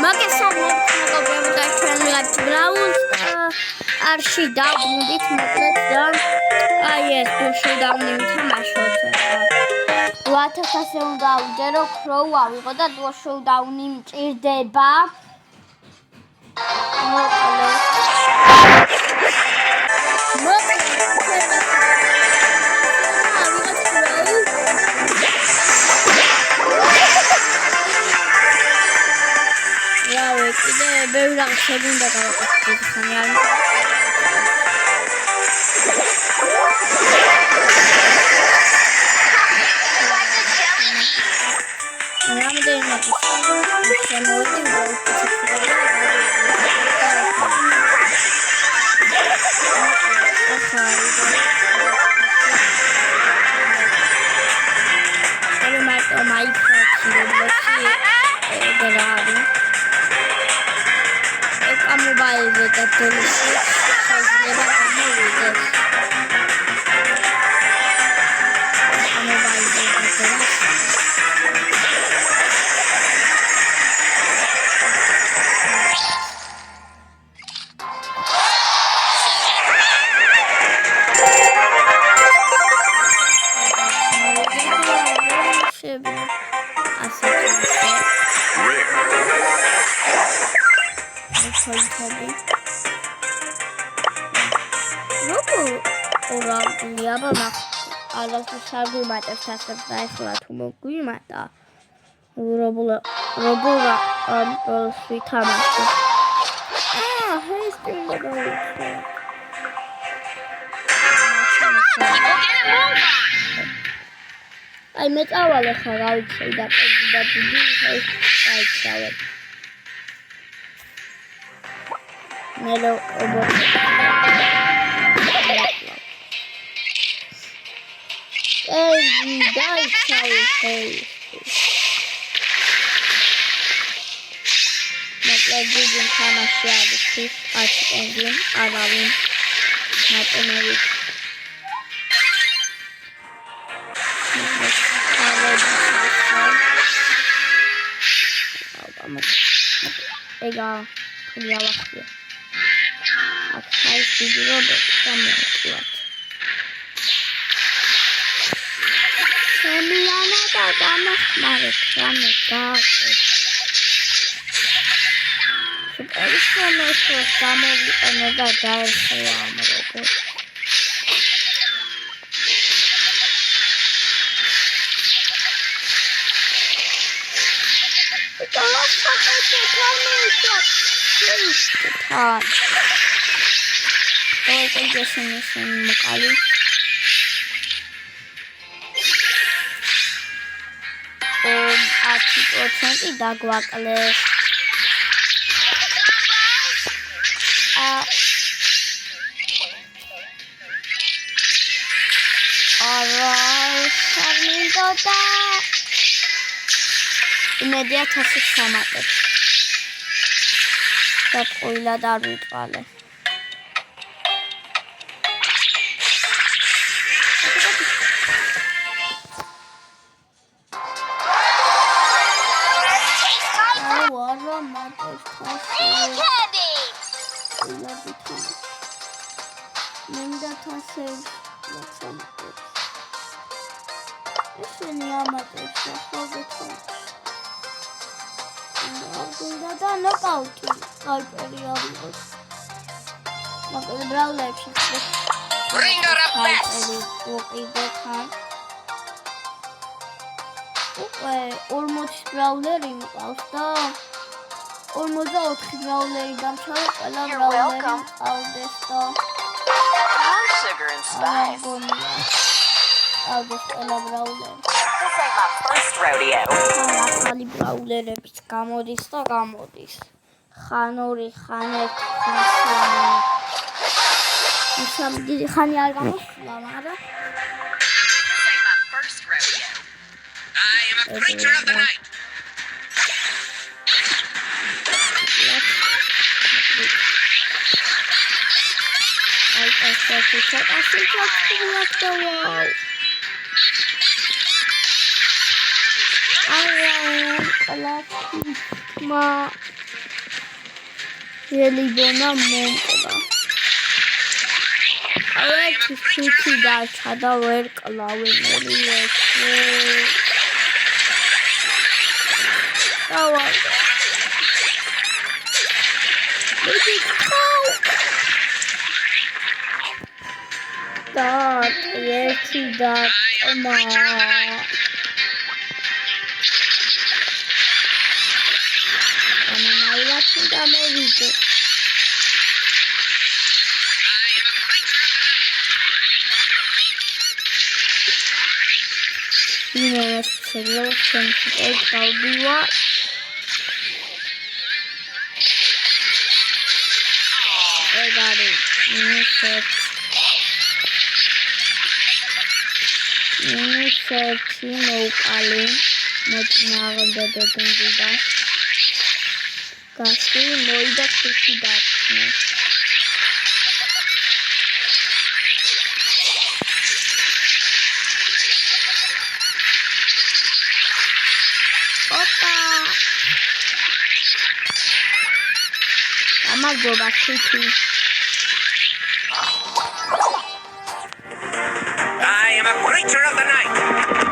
მოგესალმებით ჩვენ ლайვ ბრაულს არში დავდით მოკლედ და აი ეს შოუდაუნი ვთამაშოთ. 8000-ზე უნდა ავიდე რომ ქროუ ავიღო და შოუდაუნი მჭირდება. Very long saving the mobile with the delicious Matters has a nice lot to move matter. Robula sweet Thomas. He's doing the I met our letter out so that you do right salad. Mellow over. Every day shall face. Not like using commercial fish at engine around not American. Egal, приялахи. Отхайся, робот, там вот. Semiyana da damas marikane da. Süperişte nasıl samovi anada dair sayamırdı. Daha sakatı kalmayacak. İşte ta. O geçmişin mukali. Atitocenti daguacle. Sarmindoda. Immediate samate. Stop oila darutale. Bring her up best. Almost brawler in Alsta. Almost out brawler damchar You're welcome. All this stuff. More sugar and spice. I'll just brawler. This ain't my first rodeo. Ახალი ბრავლერების გამოდის და გამოდის. ხანური ხანეთ ხანი ხანი არ გამოსულა, მაგრამ This ain't my first rodeo. I am a creature of the night. I said to wow. I love my ელიბონა მომკდა. ერთი ხუთი დარჩა და ვერ კლავენ ორივე. დავა. და ერთი დარტყმა. ამანაირად გამოვიდე. იმენად შეიძლება ჩემში წავდივა. ეგარი მინუსერთი მოვყალი მოწინააღმდეგებიდან გასი მოიდა ხუთი დარჩნა. გამარჯობა ხუთი. I am a creature of the night.